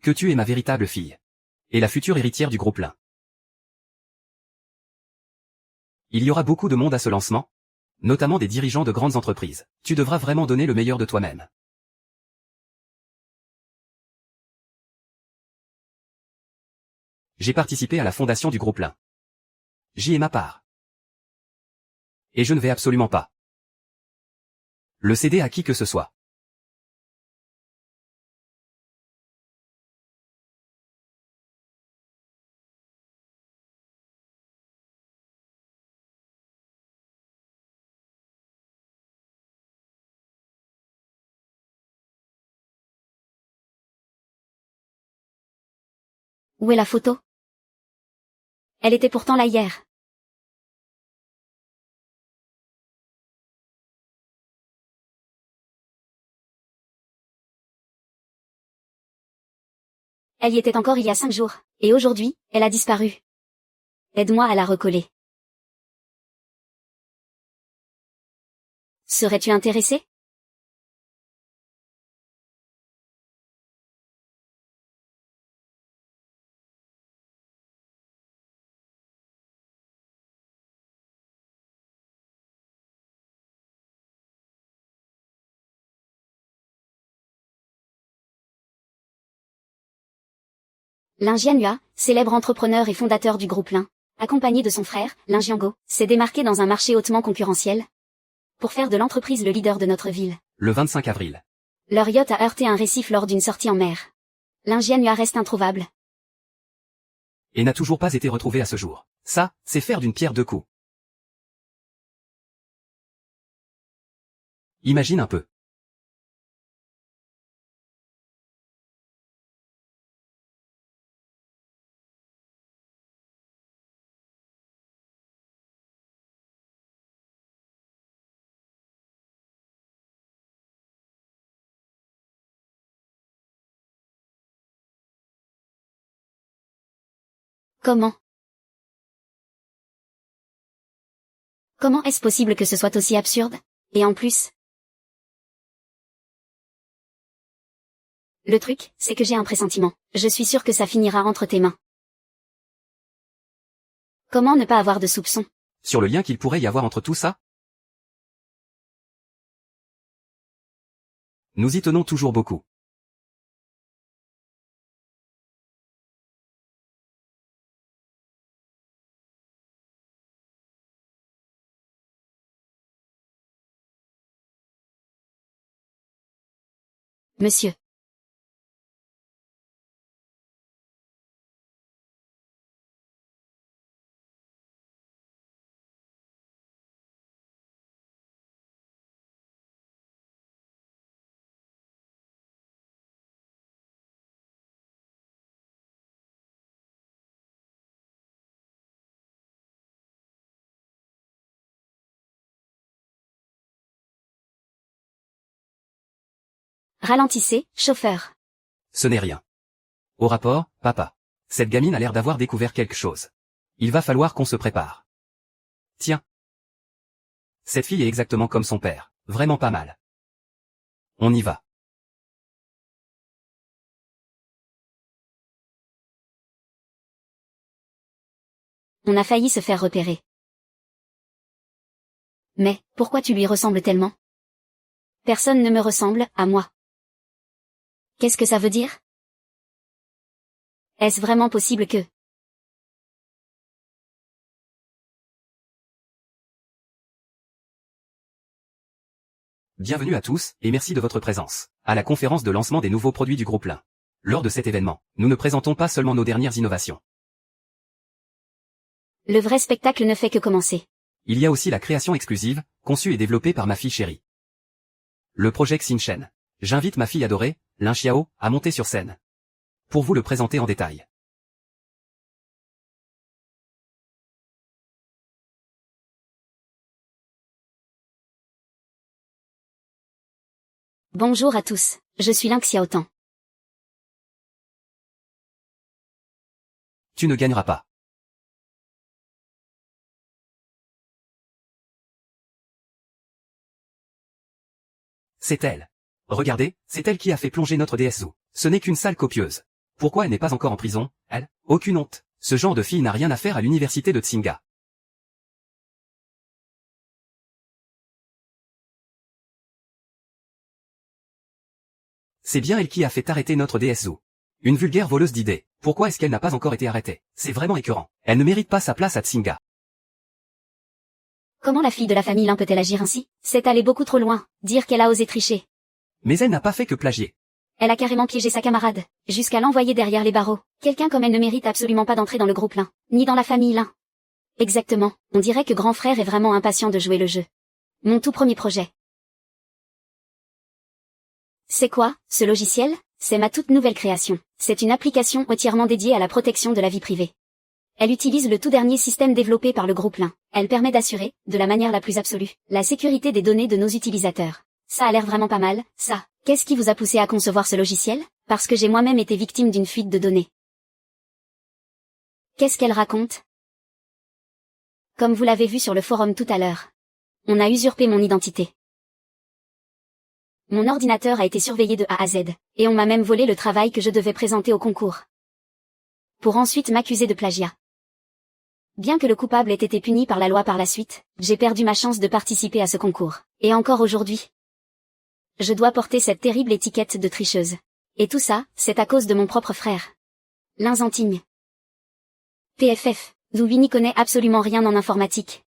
que tu es ma véritable fille. Et la future héritière du groupe Lin. Il y aura beaucoup de monde à ce lancement, notamment des dirigeants de grandes entreprises. Tu devras vraiment donner le meilleur de toi-même. J'ai participé à la fondation du groupe Lin. J'y ai ma part. Et je ne vais absolument pas le céder à qui que ce soit. Où est la photo? Elle était pourtant là hier. Elle y était encore il y a 5 jours. Et aujourd'hui, elle a disparu. Aide-moi à la recoller. Serais-tu intéressé? Lin Jianhua, célèbre entrepreneur et fondateur du groupe Lin, accompagné de son frère, Lin Jiango, s'est démarqué dans un marché hautement concurrentiel pour faire de l'entreprise le leader de notre ville. Le 25 avril. Leur yacht a heurté un récif lors d'une sortie en mer. L'ingénieur reste introuvable. Et n'a toujours pas été retrouvé à ce jour. Ça, c'est faire d'une pierre deux coups. Imagine un peu. Comment? Comment est-ce possible que ce soit aussi absurde? Et en plus, le truc, c'est que j'ai un pressentiment. Je suis sûre que ça finira entre tes mains. Comment ne pas avoir de soupçons? Sur le lien qu'il pourrait y avoir entre tout ça? Nous y tenons toujours beaucoup. Monsieur. Ralentissez, chauffeur. Ce n'est rien. Au rapport, papa. Cette gamine a l'air d'avoir découvert quelque chose. Il va falloir qu'on se prépare. Tiens. Cette fille est exactement comme son père. Vraiment pas mal. On y va. On a failli se faire repérer. Mais, pourquoi tu lui ressembles tellement? Personne ne me ressemble, à moi. Qu'est-ce que ça veut dire? Est-ce vraiment possible que... Bienvenue à tous, et merci de votre présence, à la conférence de lancement des nouveaux produits du groupe Lin. Lors de cet événement, nous ne présentons pas seulement nos dernières innovations. Le vrai spectacle ne fait que commencer. Il y a aussi la création exclusive, conçue et développée par ma fille chérie. Le projet Xinchen. J'invite ma fille adorée, Lin Xiao, à monter sur scène. Pour vous le présenter en détail. Bonjour à tous, je suis Lin Xiaotang. Tu ne gagneras pas. C'est elle. Regardez, c'est elle qui a fait plonger notre déesse Zhu. Ce n'est qu'une sale copieuse. Pourquoi elle n'est pas encore en prison, elle? Aucune honte. Ce genre de fille n'a rien à faire à l'université de Tsinga. C'est bien elle qui a fait arrêter notre déesse Zhu. Une vulgaire voleuse d'idées. Pourquoi est-ce qu'elle n'a pas encore été arrêtée? C'est vraiment écœurant. Elle ne mérite pas sa place à Tsinga. Comment la fille de la famille Lin peut-elle agir ainsi? C'est aller beaucoup trop loin, dire qu'elle a osé tricher. Mais elle n'a pas fait que plagier. Elle a carrément piégé sa camarade, jusqu'à l'envoyer derrière les barreaux. Quelqu'un comme elle ne mérite absolument pas d'entrer dans le groupe Lin, ni dans la famille Lin. Exactement, on dirait que grand frère est vraiment impatient de jouer le jeu. Mon tout premier projet. C'est quoi, ce logiciel? C'est ma toute nouvelle création. C'est une application entièrement dédiée à la protection de la vie privée. Elle utilise le tout dernier système développé par le groupe Lin. Elle permet d'assurer, de la manière la plus absolue, la sécurité des données de nos utilisateurs. Ça a l'air vraiment pas mal, ça. Qu'est-ce qui vous a poussé à concevoir ce logiciel? Parce que j'ai moi-même été victime d'une fuite de données. Qu'est-ce qu'elle raconte? Comme vous l'avez vu sur le forum tout à l'heure. On a usurpé mon identité. Mon ordinateur a été surveillé de A à Z, et on m'a même volé le travail que je devais présenter au concours. Pour ensuite m'accuser de plagiat. Bien que le coupable ait été puni par la loi par la suite, j'ai perdu ma chance de participer à ce concours. Et encore aujourd'hui, je dois porter cette terrible étiquette de tricheuse. Et tout ça, c'est à cause de mon propre frère. Lin Zhanting. PFF, Zhu n'y connaît absolument rien en informatique.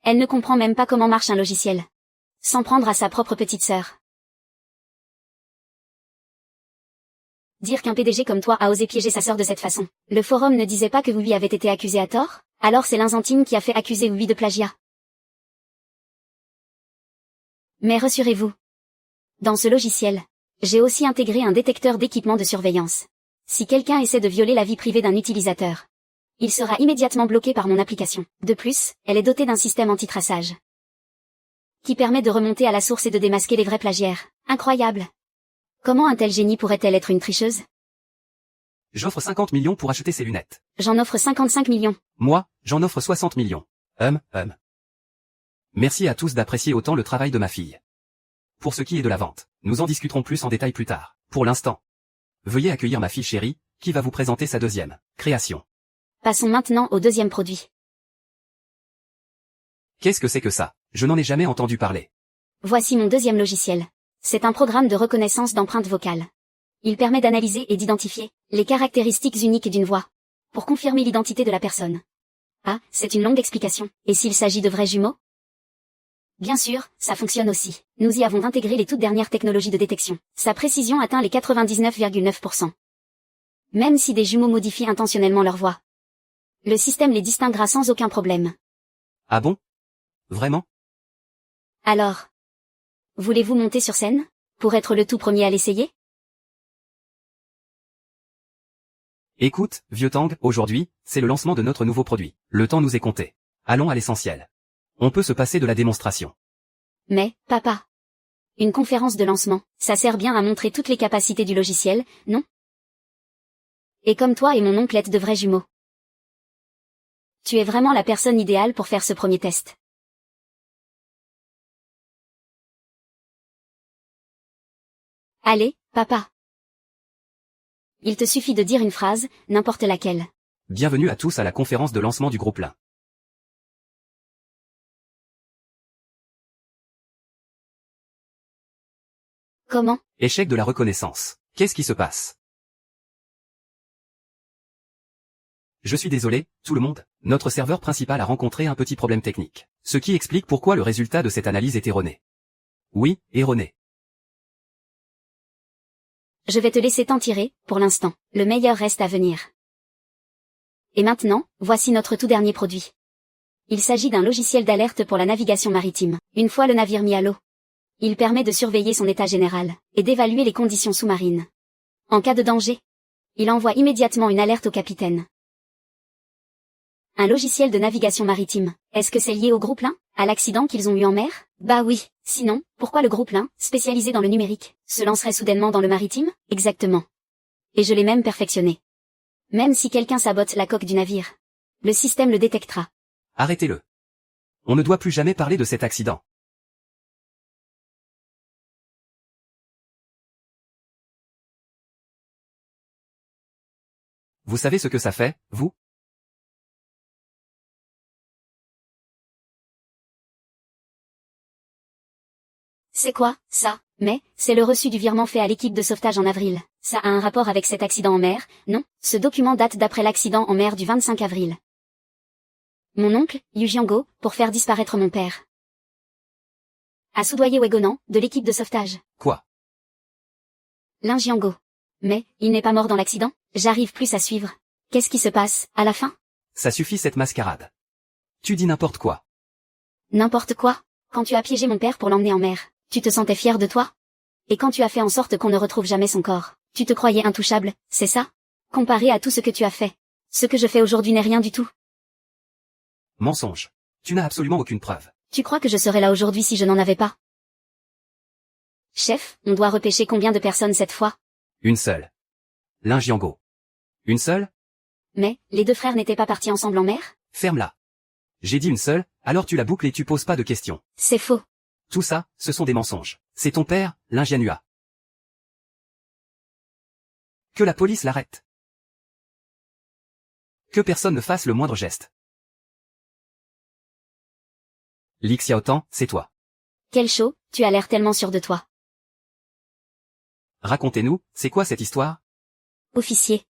Elle ne comprend même pas comment marche un logiciel. S'en prendre à sa propre petite sœur. Dire qu'un PDG comme toi a osé piéger sa sœur de cette façon. Le forum ne disait pas que Wiwi avait été accusé à tort? Alors c'est Linzantine qui a fait accuser Wiwi de plagiat. Mais rassurez-vous. Dans ce logiciel, j'ai aussi intégré un détecteur d'équipement de surveillance. Si quelqu'un essaie de violer la vie privée d'un utilisateur, il sera immédiatement bloqué par mon application. De plus, elle est dotée d'un système anti-traçage qui permet de remonter à la source et de démasquer les vrais plagiaires. Incroyable. Comment un tel génie pourrait-elle être une tricheuse? J'offre 50 millions pour acheter ces lunettes. J'en offre 55 millions. Moi, j'en offre 60 millions. Merci à tous d'apprécier autant le travail de ma fille. Pour ce qui est de la vente, nous en discuterons plus en détail plus tard. Pour l'instant, veuillez accueillir ma fille chérie, qui va vous présenter sa deuxième création. Passons maintenant au deuxième produit. Qu'est-ce que c'est que ça? Je n'en ai jamais entendu parler. Voici mon deuxième logiciel. C'est un programme de reconnaissance d'empreintes vocales. Il permet d'analyser et d'identifier les caractéristiques uniques d'une voix pour confirmer l'identité de la personne. Ah, c'est une longue explication. Et s'il s'agit de vrais jumeaux? Bien sûr, ça fonctionne aussi. Nous y avons intégré les toutes dernières technologies de détection. Sa précision atteint les 99,9%. Même si des jumeaux modifient intentionnellement leur voix, le système les distinguera sans aucun problème. Ah bon? Vraiment? Alors, voulez-vous monter sur scène pour être le tout premier à l'essayer? Écoute, vieux Tang, aujourd'hui, c'est le lancement de notre nouveau produit. Le temps nous est compté. Allons à l'essentiel. On peut se passer de la démonstration. Mais, papa, une conférence de lancement, ça sert bien à montrer toutes les capacités du logiciel, non? Et comme toi et mon oncle êtes de vrais jumeaux. Tu es vraiment la personne idéale pour faire ce premier test. Allez, papa. Il te suffit de dire une phrase, n'importe laquelle. Bienvenue à tous à la conférence de lancement du groupe Lin. Comment? Échec de la reconnaissance. Qu'est-ce qui se passe? Je suis désolé, tout le monde, notre serveur principal a rencontré un petit problème technique. Ce qui explique pourquoi le résultat de cette analyse est erroné. Oui, erroné. Je vais te laisser t'en tirer, pour l'instant. Le meilleur reste à venir. Et maintenant, voici notre tout dernier produit. Il s'agit d'un logiciel d'alerte pour la navigation maritime. Une fois le navire mis à l'eau, il permet de surveiller son état général et d'évaluer les conditions sous-marines. En cas de danger, il envoie immédiatement une alerte au capitaine. Un logiciel de navigation maritime, est-ce que c'est lié au groupe Lin, à l'accident qu'ils ont eu en mer? Bah oui, sinon, pourquoi le groupe Lin, spécialisé dans le numérique, se lancerait soudainement dans le maritime? Exactement. Et je l'ai même perfectionné. Même si quelqu'un sabote la coque du navire, le système le détectera. Arrêtez-le. On ne doit plus jamais parler de cet accident. Vous savez ce que ça fait, vous? C'est quoi, ça? Mais, c'est le reçu du virement fait à l'équipe de sauvetage en avril. Ça a un rapport avec cet accident en mer, non? Ce document date d'après l'accident en mer du 25 avril. Mon oncle, Yu Jiango, pour faire disparaître mon père, a soudoyé Wegonan, de l'équipe de sauvetage. Quoi? Lin Jiango. Mais, il n'est pas mort dans l'accident? J'arrive plus à suivre. Qu'est-ce qui se passe, à la fin? Ça suffit cette mascarade. Tu dis n'importe quoi. N'importe quoi? Quand tu as piégé mon père pour l'emmener en mer, tu te sentais fier de toi? Et quand tu as fait en sorte qu'on ne retrouve jamais son corps, tu te croyais intouchable, c'est ça? Comparé à tout ce que tu as fait, ce que je fais aujourd'hui n'est rien du tout. Mensonge. Tu n'as absolument aucune preuve. Tu crois que je serais là aujourd'hui si je n'en avais pas? Chef, on doit repêcher combien de personnes cette fois? Une seule. Lin Jiango. Une seule? Mais, les deux frères n'étaient pas partis ensemble en mer? Ferme-la. J'ai dit une seule, alors tu la boucles et tu poses pas de questions. C'est faux. Tout ça, ce sont des mensonges. C'est ton père, Lin Jianhua. Que la police l'arrête. Que personne ne fasse le moindre geste. Li Xiaotang, c'est toi. Quel show, tu as l'air tellement sûr de toi. Racontez-nous, c'est quoi cette histoire? Officier.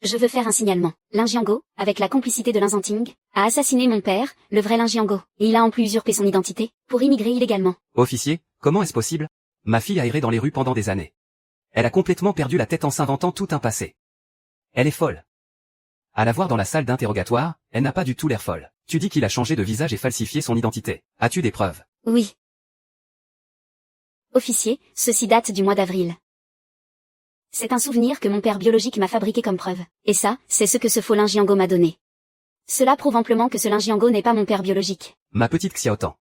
Je veux faire un signalement. Lin Jiango, avec la complicité de Lin Zanting, a assassiné mon père, le vrai Lin Jiango, et il a en plus usurpé son identité, pour immigrer illégalement. Officier, comment est-ce possible? Ma fille a erré dans les rues pendant des années. Elle a complètement perdu la tête en s'inventant tout un passé. Elle est folle. À la voir dans la salle d'interrogatoire, elle n'a pas du tout l'air folle. Tu dis qu'il a changé de visage et falsifié son identité. As-tu des preuves? Oui. Officier, ceci date du mois d'avril. C'est un souvenir que mon père biologique m'a fabriqué comme preuve. Et ça, c'est ce que ce faux Linjiango m'a donné. Cela prouve amplement que ce Linjiango n'est pas mon père biologique. Ma petite Xiaotan.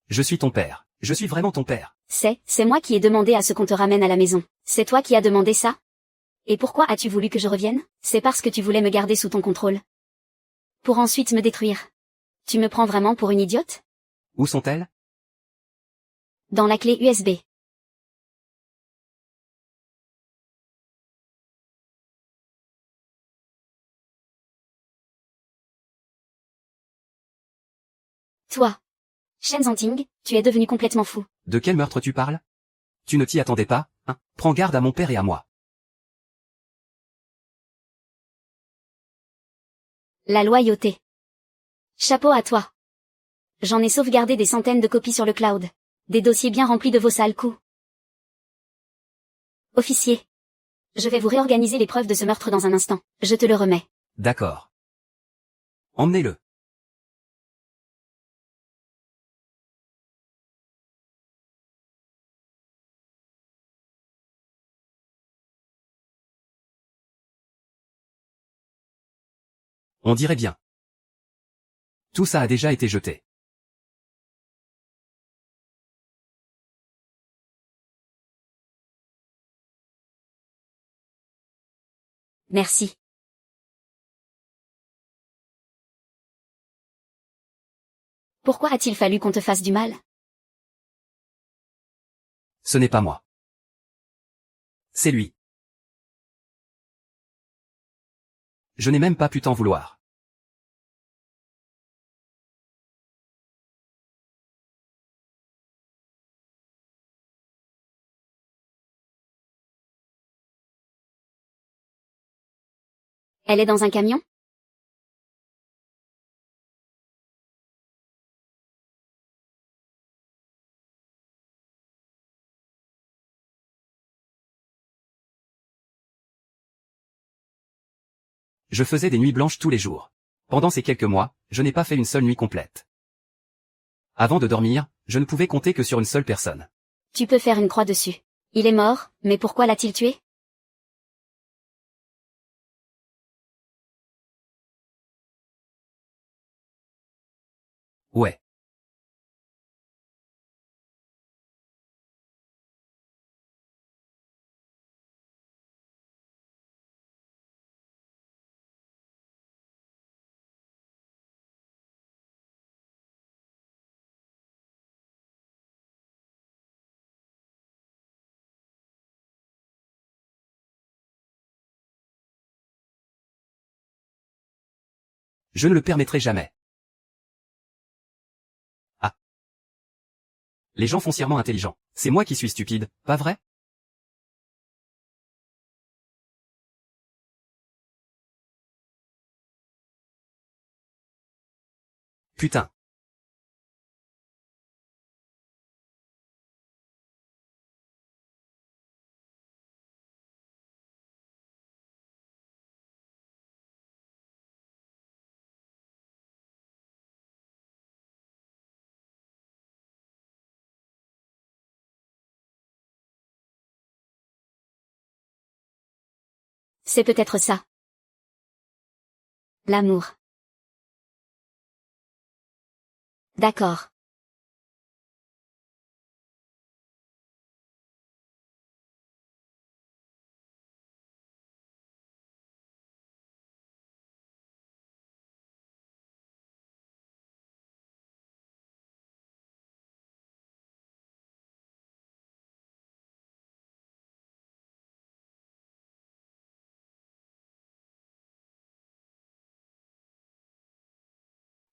Je suis ton père. Je suis vraiment ton père. C'est moi qui ai demandé à ce qu'on te ramène à la maison. C'est toi qui as demandé ça? Et pourquoi as-tu voulu que je revienne? C'est parce que tu voulais me garder sous ton contrôle. Pour ensuite me détruire. Tu me prends vraiment pour une idiote? Où sont-elles? Dans la clé USB. Toi, Shen Zhanting, tu es devenu complètement fou. De quel meurtre tu parles? Tu ne t'y attendais pas, hein? Prends garde à mon père et à moi. La loyauté. Chapeau à toi. J'en ai sauvegardé des centaines de copies sur le cloud. Des dossiers bien remplis de vos sales coups. Officier. Je vais vous réorganiser les preuves de ce meurtre dans un instant. Je te le remets. D'accord. Emmenez-le. On dirait bien. Tout ça a déjà été jeté. Merci. Pourquoi a-t-il fallu qu'on te fasse du mal? Ce n'est pas moi. C'est lui. Je n'ai même pas pu t'en vouloir. Elle est dans un camion? Je faisais des nuits blanches tous les jours. Pendant ces quelques mois, je n'ai pas fait une seule nuit complète. Avant de dormir, je ne pouvais compter que sur une seule personne. Tu peux faire une croix dessus. Il est mort, mais pourquoi l'a-t-il tué? Ouais. Je ne le permettrai jamais. Ah. Les gens foncièrement intelligents. C'est moi qui suis stupide, pas vrai? Putain. C'est peut-être ça. L'amour. D'accord.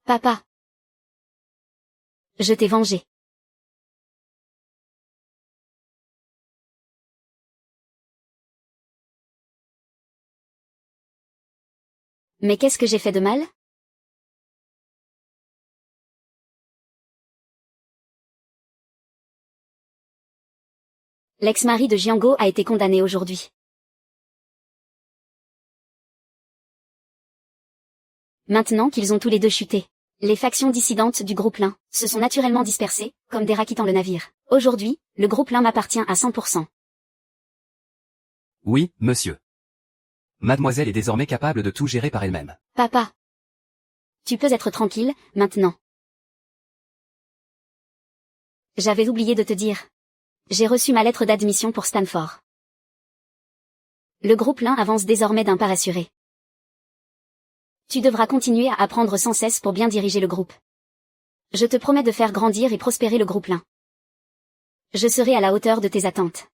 Papa. Je t'ai vengé. Mais qu'est-ce que j'ai fait de mal? L'ex-mari de Jiango a été condamné aujourd'hui. Maintenant qu'ils ont tous les deux chuté, les factions dissidentes du groupe Lin se sont naturellement dispersées, comme des rats quittant le navire. Aujourd'hui, le groupe Lin m'appartient à 100%. Oui, monsieur. Mademoiselle est désormais capable de tout gérer par elle-même. Papa. Tu peux être tranquille, maintenant. J'avais oublié de te dire. J'ai reçu ma lettre d'admission pour Stanford. Le groupe Lin avance désormais d'un pas assuré. Tu devras continuer à apprendre sans cesse pour bien diriger le groupe. Je te promets de faire grandir et prospérer le groupe Lin. Je serai à la hauteur de tes attentes.